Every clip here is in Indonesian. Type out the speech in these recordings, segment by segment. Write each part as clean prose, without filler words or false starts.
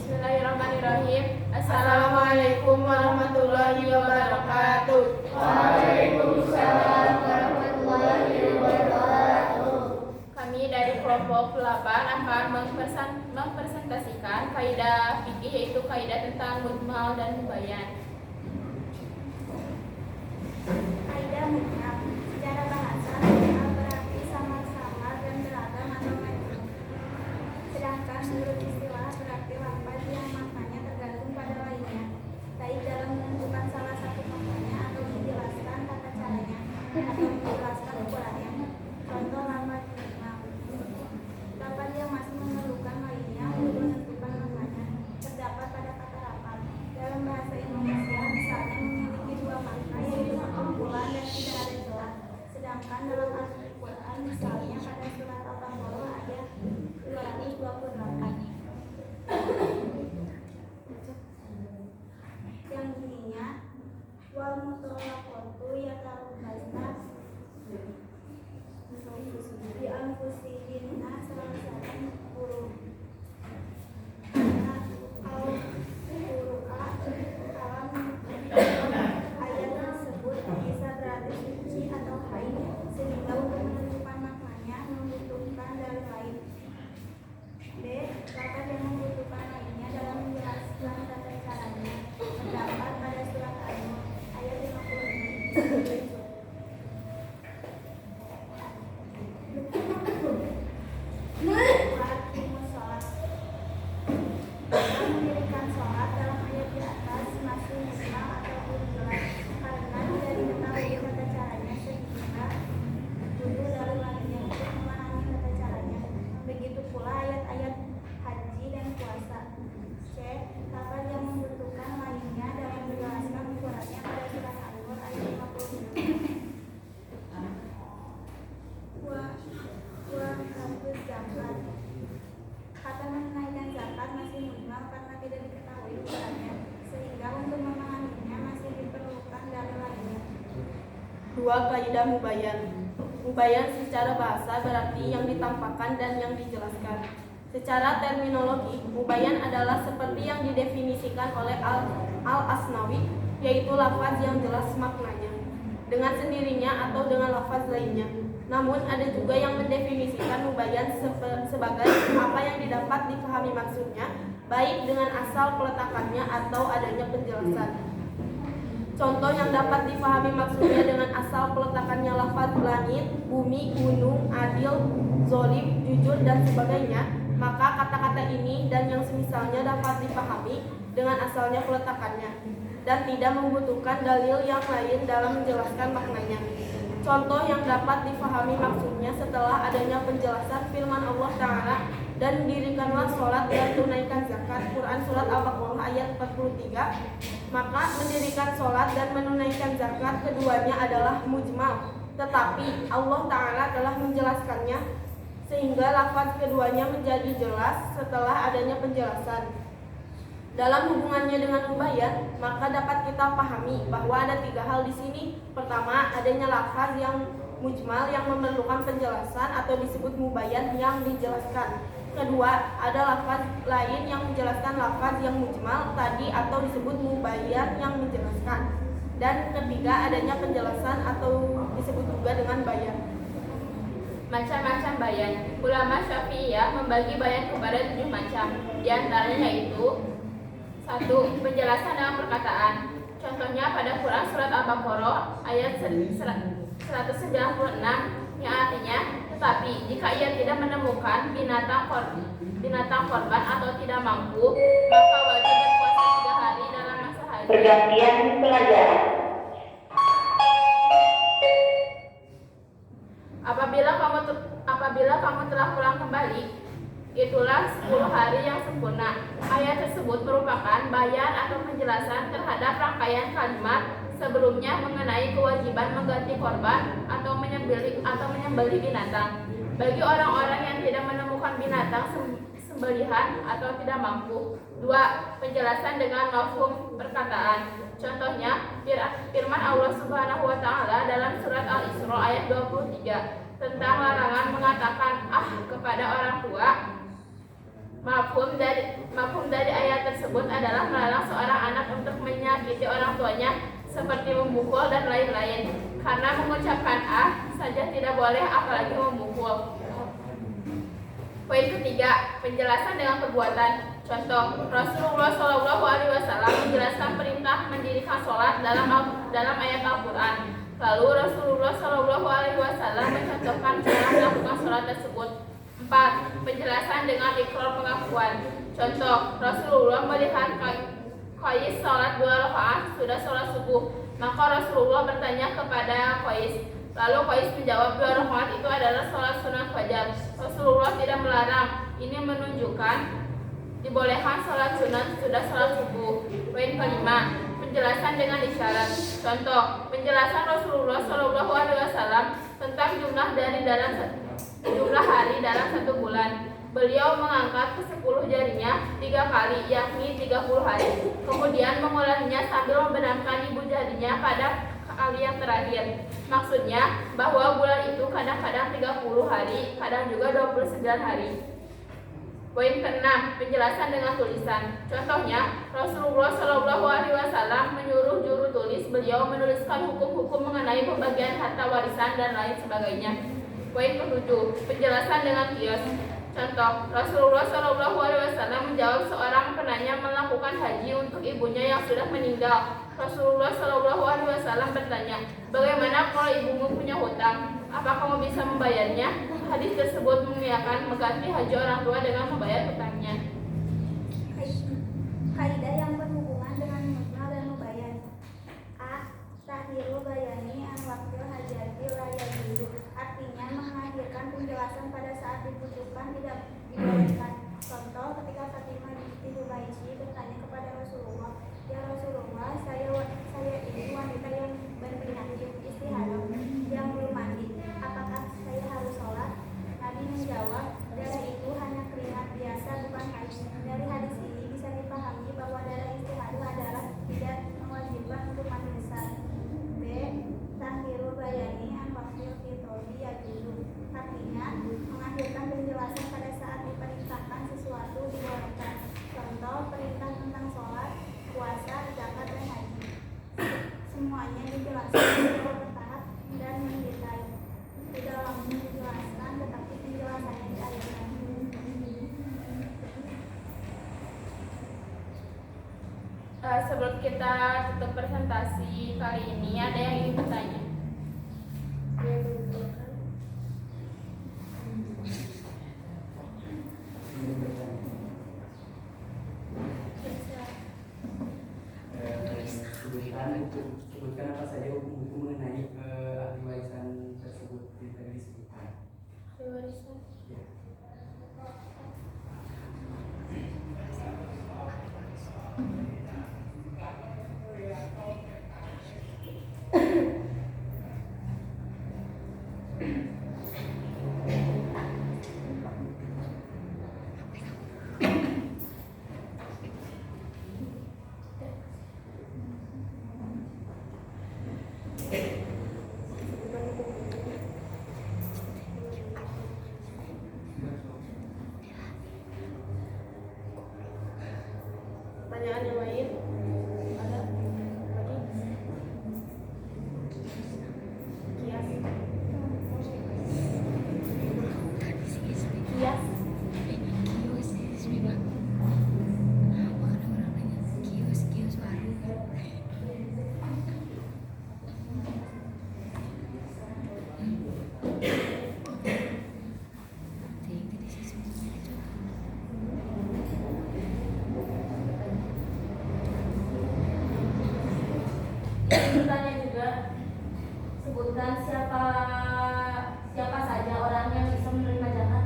Bismillahirrahmanirrahim. Assalamualaikum warahmatullahi wabarakatuh. Waalaikumsalam warahmatullahi wabarakatuh. Kami dari kelompok 8 akan mempresentasikan kaidah fikih, yaitu kaidah tentang mujmal dan mubayyan. Kaidah mujmal secara bahasa mujmal berarti samar-samar dan beragam atau majmuk. Sedangkan menurut istilah berarti lafaz yang maknanya tergantung pada lainnya, baik dalam menentukan salah satu maknanya atau menjelaskan tata caranya atau menjelaskan ukurannya. Contoh lafaz mujmal. Lafaz yang masih memerlukan lainnya untuk menentukan maknanya terdapat pada kata lafaz. Dalam bahasa Indonesia misalnya memiliki dua makna, yaitu kekumpulan dan tidak ada celah. Sedangkan dalam Al-Quran misalnya pada surat Al-Baqarah ayat 228 yang bunyinya wal mutallaqatu yatarabbasna bi anfusihinna salasatan quru ayat tersebut bisa berarti suci atau haid, sehingga untuk menentukan maknanya membutuhkan dalil lain. B. Lafaz yang membutuhkan lainnya dalam menjelaskan tata caranya terdapat pada surat An-Nur ayat 56. Waqimus sholat. Mendirikan sholat dalam ayat di atas masih mujmal atau belum jelas karena tidak diketahui tata caranya, sehingga butuh dalil lainnya untuk memahami tata caranya. Begitu pula ayat-ayat haji dan puasa. C. Lafaz yang membutuhkan lainnya dalam menjelaskan ukurannya pada surat An-Nur ayat 56. Habis zakat. Kata menunaikan zakat masih mujmal karena tidak diketahui ukurannya, sehingga untuk memahaminya masih diperlukan dalil lainnya. 2. Kaidah mubayyan. Mubayyan secara bahasa berarti yang ditampakkan dan yang dijelaskan. Secara terminologi, mubayyan adalah seperti yang didefinisikan oleh Al-Asnawi, yaitu lafaz yang jelas maknanya dengan sendirinya atau dengan lafaz lainnya. Namun ada juga yang mendefinisikan mubayyan sebagai apa yang didapat dipahami maksudnya, baik dengan asal peletakannya atau adanya penjelasan. Contoh yang dapat dipahami maksudnya dengan asal peletakannya lafaz langit, bumi, gunung, adil, zolim, jujur, dan sebagainya, maka kata-kata ini dan yang semisalnya dapat dipahami dengan asalnya peletakannya dan tidak membutuhkan dalil yang lain dalam menjelaskan maknanya. Contoh yang dapat dipahami maksudnya setelah adanya penjelasan firman Allah Ta'ala, dan dirikanlah sholat dan tunaikan zakat, Quran Surat Al-Baqarah ayat 43. Maka mendirikan sholat dan menunaikan zakat keduanya adalah mujmal, tetapi Allah Ta'ala telah menjelaskannya sehingga lafaz keduanya menjadi jelas setelah adanya penjelasan. Dalam hubungannya dengan mubayyan, maka dapat kita pahami bahwa ada 3 hal di sini. Pertama, adanya lafaz yang mujmal yang memerlukan penjelasan atau disebut mubayyan yang dijelaskan. Kedua, ada lafaz lain yang menjelaskan lafaz yang mujmal tadi atau disebut mubayyan yang menjelaskan. Dan ketiga, adanya penjelasan atau disebut juga dengan bayan. Macam-macam bayan. Ulama Syafi'iyah membagi bayan kepada 7 macam. Di antaranya yaitu 1. Penjelasan dengan perkataan. Contohnya pada Quran Surat Al-Baqarah ayat 196 yang artinya, tetapi jika ia tidak menemukan binatang korban atau tidak mampu, maka wajib berpuasa 3 hari dalam masa haji. Pergantian pelajaran. Apabila kamu telah pulang kembali, itulah 10 hari yang sempurna. Ayat tersebut merupakan bayan atau penjelasan terhadap rangkaian kalimat sebelumnya mengenai kewajiban mengganti korban atau menyembelih binatang. Bagi orang-orang yang tidak menemukan binatang sembelihan atau tidak mampu. 2. Penjelasan dengan mafhum perkataan. Contohnya firman Allah Subhanahu wa taala dalam surat Al-Isra ayat 23 tentang larangan mengatakan kepada orang tua. Mafhum dari ayat tersebut adalah melarang seorang anak untuk menyakiti orang tuanya seperti memukul dan lain-lain. Karena mengucapkan saja tidak boleh, apalagi memukul. Poin ketiga, penjelasan dengan perbuatan. Contoh, Rasulullah SAW menjelaskan perintah mendirikan sholat dalam ayat Al-Quran. Lalu Rasulullah SAW mencontohkan cara melakukan sholat tersebut. 4. Penjelasan dengan ikrar pengakuan. Contoh, Rasulullah melihat Qais sholat 2 rakaat sudah sholat subuh. Maka Rasulullah bertanya kepada Qais. Lalu Qais menjawab 2 rakaat itu adalah sholat sunat fajar. Rasulullah tidak melarang. Ini menunjukkan dibolehkan sholat sunat sudah sholat subuh. Poin kelima, penjelasan dengan isyarat. Contoh, penjelasan Rasulullah SAW tentang jumlah hari dalam 1 bulan. Beliau mengangkat ke-10 jarinya 3 kali, yakni 30 hari. Kemudian mengulanginya sambil membenamkan ibu jarinya pada kali yang terakhir. Maksudnya bahwa bulan itu kadang-kadang 30 hari, kadang juga 29 hari. Poin ke-6, penjelasan dengan tulisan. Contohnya, Rasulullah SAW menyuruh juru tulis beliau menuliskan hukum-hukum mengenai pembagian harta warisan dan lain sebagainya. Poin ke-7, penjelasan dengan kios. Contoh, Rasulullah SAW menjawab seorang penanya melakukan haji untuk ibunya yang sudah meninggal. Rasulullah SAW bertanya, bagaimana kalau ibumu punya hutang? Apa kamu bisa membayarnya? Hadis tersebut mengiyakan mengganti haji orang tua dengan membayar hutangnya. Kaidah yang berhubungan dengan mujmal dan mubayyan. A. Tahriru bayani an wakil hajati layar dulu. Artinya mengakhirkan penjelasan pada saat dibutuhkan tidak dibolehkan. Contoh, ketika Fatimah binti Hubaisy bertanya kepada Rasulullah, ya Rasulullah, saya ini wanita yang berpenyakit istihadah yang belum mandi. Apakah saya harus sholat? Nabi menjawab, darah itu hanya keringat biasa, bukan haid. Dari hadis ini bisa dipahami bahwa darah istihadah adalah tidak mewajibkan untuk mandi besar. B. Tahriru bayani an wakil fitoli yajuzu. Artinya mengakhirkan penjelasan pada saat diperintahkan sesuatu dibolehkan. Contoh, perintah tentang sholat, puasa, zakat, dan haji. Semuanya dijelaskan secara bertahap dan mendetail. Tidak langsung dijelaskan, tetapi penjelasannya diajarkan. Sebelum kita tutup presentasi kali ini, ada yang ingin bertanya? Sebutkan apa saja hukum-hukum mengenai ahli warisan tersebut yang tadi disebutkan. Ahli warisan. Ya. Pertanyaan yang lain? Ada? Lagi? Kias. Kias. Bertanya juga, sebutkan siapa saja orang yang bisa menerima zakat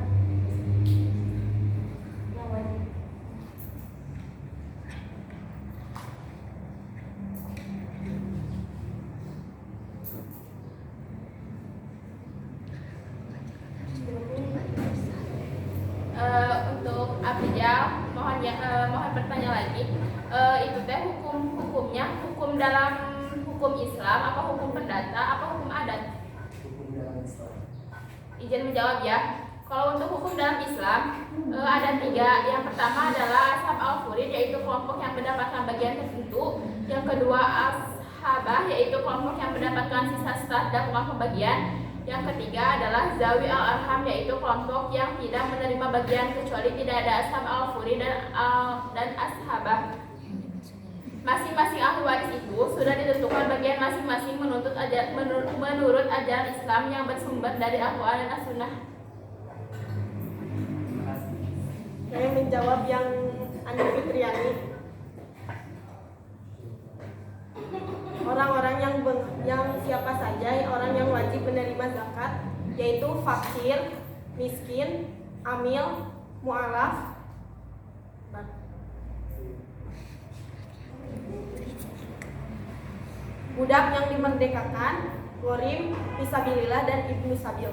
yang wajib. Untuk Abdijal, mohon bertanya lagi. Itu teh hukum dalam hukum Islam, apa hukum perdata, apa hukum adat? Hukum dalam Islam. Izin menjawab ya. Kalau untuk hukum dalam Islam ada 3. Yang pertama adalah ashab al-furid, yaitu kelompok yang mendapatkan bagian tertentu. Yang kedua ashabah, yaitu kelompok yang mendapatkan sisa setelah dilakukan pembagian. Yang ketiga adalah zawi al-arham, yaitu kelompok yang tidak menerima bagian kecuali tidak ada ashab al-furid dan ashabah. Masing-masing ahli waris itu sudah ditentukan bagian masing-masing menurut ajaran Islam yang bersumber dari Al-Quran dan As-Sunnah. Saya menjawab yang Andi Fitriani. Orang-orang yang siapa saja orang yang wajib menerima zakat, yaitu fakir, miskin, amil, mu'alaf, budak yang dimerdekakan, ghorim, fisabilillah, dan ibnu sabil.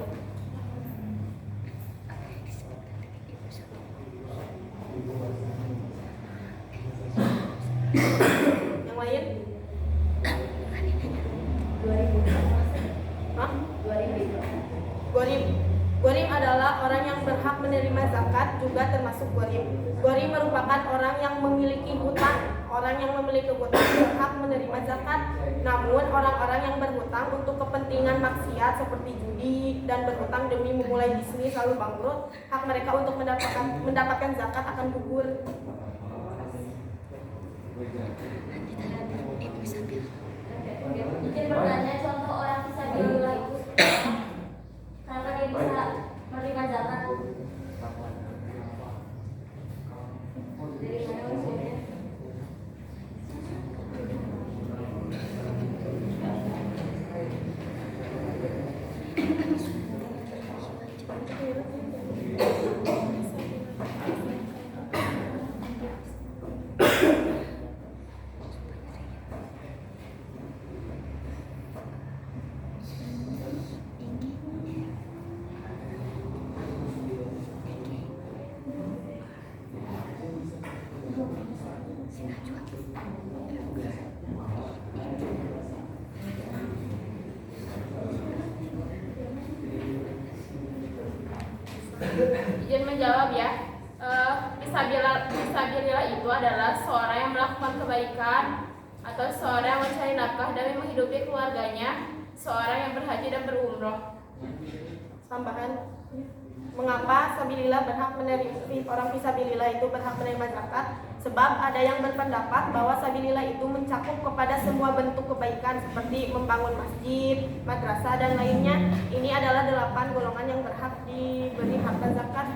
Yang lain? 2000. Hah? 2000. Ghorim adalah orang yang berhak menerima zakat, juga termasuk ghorim. Ghorim merupakan orang yang memiliki hutang. Orang yang memiliki hutang berhak menerima zakat. Namun orang-orang yang berhutang untuk kepentingan maksiat seperti judi dan berhutang demi memulai bisnis lalu bangkrut, hak mereka untuk mendapatkan zakat akan gugur. Izin bertanya, contoh orang fisabilillah itu kenapa dia bisa menerima zakat? Dari mana usulnya? Izin menjawab ya. Fisabilillah itu adalah seorang yang melakukan kebaikan atau seorang yang mencari nafkah demi menghidupi keluarganya, seorang yang berhaji dan berumroh. Tambahan, mengapa sabilillah berhak menerima, orang fisabilillah itu berhak menerima zakat? Sebab ada yang berpendapat bahwa sabilillah itu mencakup kepada semua bentuk kebaikan seperti membangun masjid, madrasah, dan lainnya. Ini adalah 8 golongan yang berhak diberi harta zakat.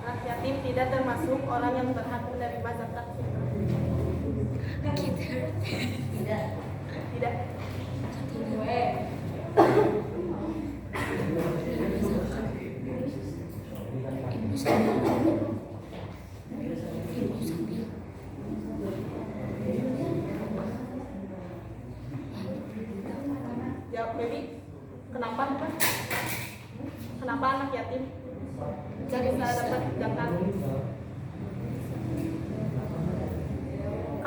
Anak yatim tidak termasuk orang yang berhak menerima zakat fitrah. Tidak. Tidak. Gue. Jawab baby. Kenapa bukan? Kenapa anak yatim jadi bisa dapat zakat?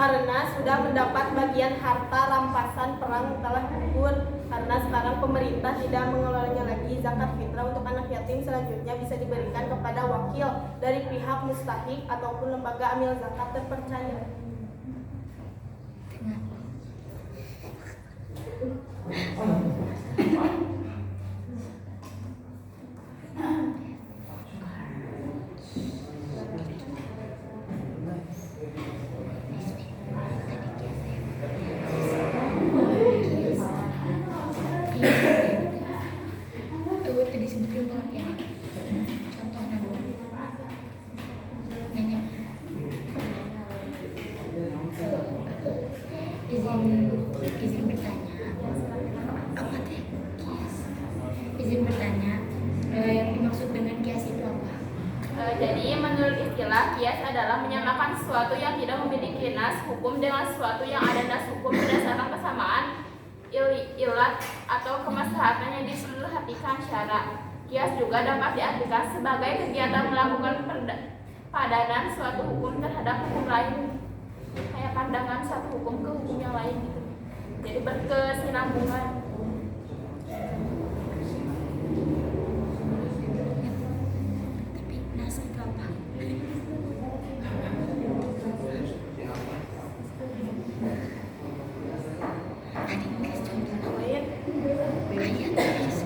Karena sudah mendapat bagian harta rampasan perang telah gugur. Karena sekarang pemerintah tidak mengelolanya lagi, zakat fitrah untuk anak yatim selanjutnya bisa diberikan kepada wakil dari pihak mustahik ataupun lembaga amil zakat terpercaya. Izin bertanya, yang dimaksud dengan kias itu apa? Jadi menurut istilah, kias adalah menyamakan sesuatu yang tidak memiliki nas hukum dengan sesuatu yang ada nas hukum berdasarkan kesamaan ilat atau kemaslahatan yang diperhatikan syara. Kias juga dapat diartikan sebagai kegiatan melakukan padanan suatu hukum terhadap hukum lain, kayak pandangan satu hukum ke hukum yang lain gitu. Jadi berkesinambungan. Tapi nas itu apa? Tadi guys contoh Ayat. ayat guys.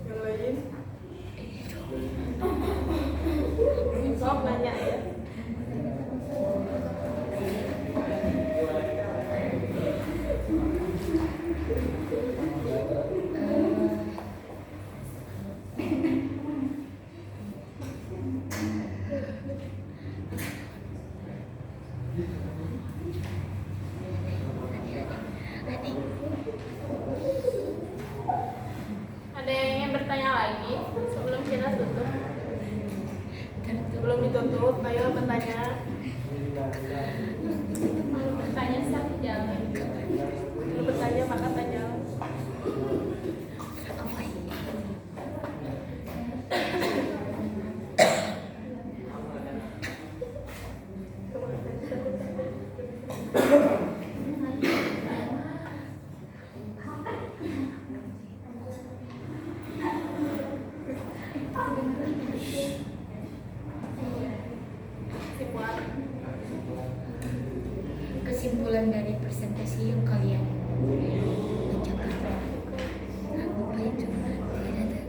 Yang lain. Sok nanya ya. Ada yang ingin bertanya lagi sebelum kita tutup? Sebelum ditutup, ayo bertanya. Kalau bertanya saja. Kalau bertanya maka tanya. Apa ini? Kesimpulan. Kesimpulan dari presentasi yang kalian bacakan apa itu? Tidak ada.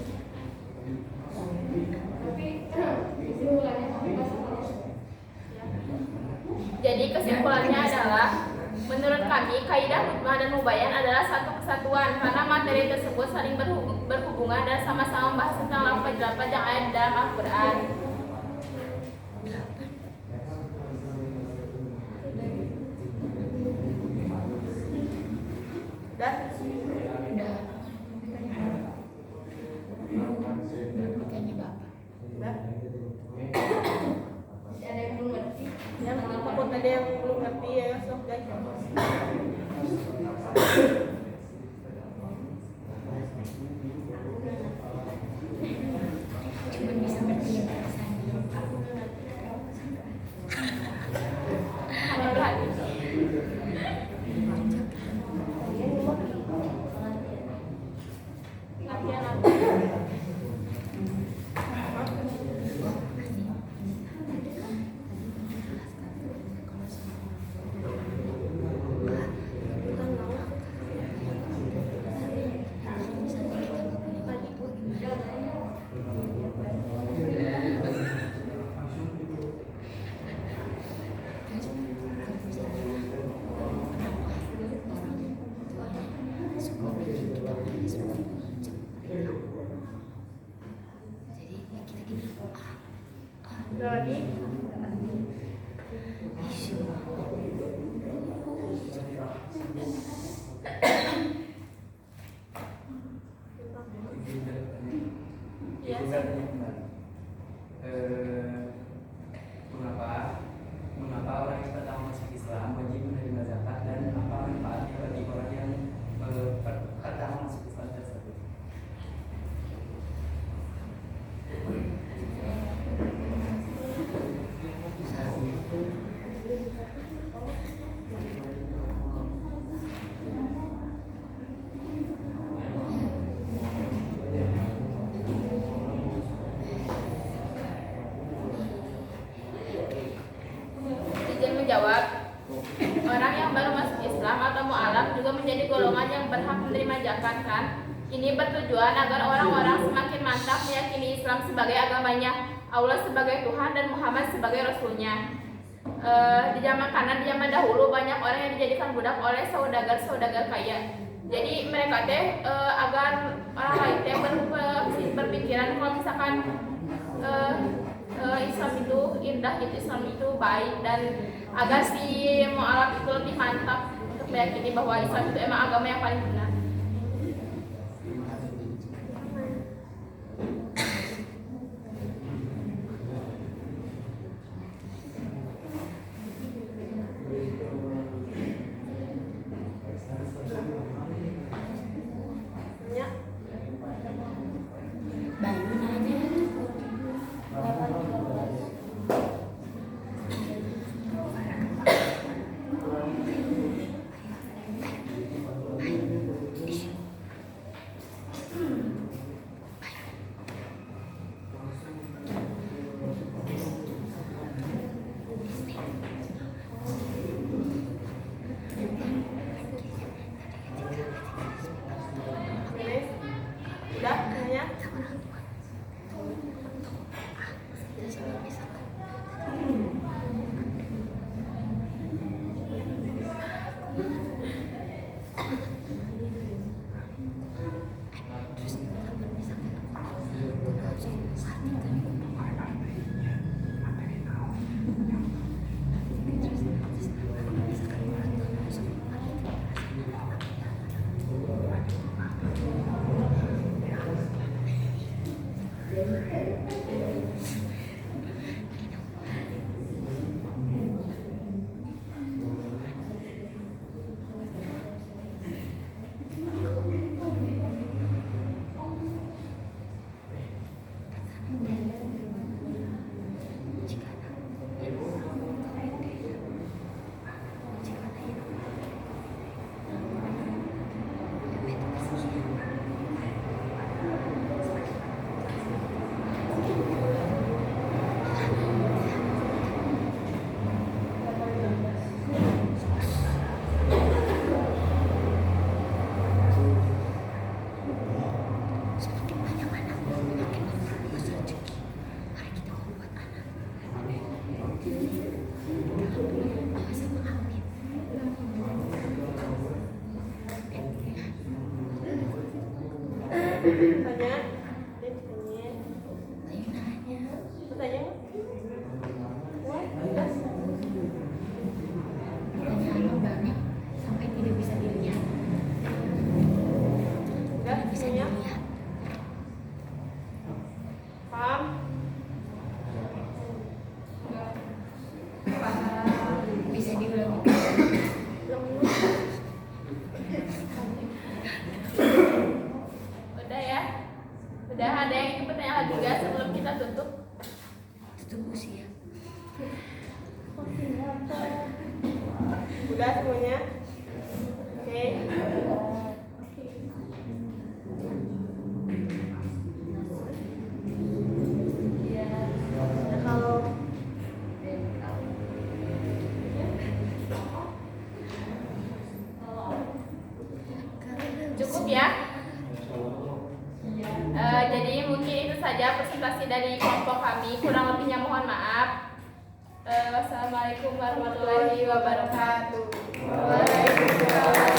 Jadi kesimpulannya adalah menurut kami kaidah mutmah dan mubayyan adalah satu kesatuan karena materi tersebut saling berhubungan dan sama-sama membahas tentang lafaz-lafaz yang ada dalam Al-Qur'an. Dah. Udah. Bertanya Bapak. Dah. Ada yang belum ngerti? Yang takut ada yang belum ngerti ya, sok guys. Cuman bisa bertanya Ada berhati. Latihan apa? Udah lagi. Iya. Mengapa orang yang pertama masuk Islam wajib menerima zakat dan apa manfaatnya bagi orang yang pertama masuk Islam tersebut? Izin menjawab, orang yang baru masuk Islam atau mu'alaf juga menjadi golongan yang berhak menerima zakat kan? Ini bertujuan agar orang-orang semakin mantap meyakini Islam sebagai agamanya, Allah sebagai Tuhan dan Muhammad sebagai Rasulnya. Di zaman kanan, di zaman dahulu banyak orang yang dijadikan budak oleh saudagar-saudagar kaya. Jadi mereka agar orang lain berpikiran kalau misalkan Islam itu indah, gitu, Islam itu baik, dan agar si mu'alaf itu lebih mantap untuk untuk meyakini bahwa Islam itu emang agama yang paling benar. Nanya. Bayu nanya. Beres? Udah nanya? Tanya. Tanya. Udah. Pertanyaan lo banyak sampai tidak bisa dilihat. Udah Tidak bisa semuanya? dilihat. Paham? Bisa diulangi. Udah ya? Udah, ada yang ingin bertanya lagi gak sebelum kita tutup? Tutup usia. Udah semuanya? Oke. Ya, kalau Cukup ya? Jadi mungkin itu saja presentasi dari kelompok kami. Kurang lebihnya mohon maaf. Wassalamualaikum warahmatullahi wabarakatuh. Waalaikumsalam.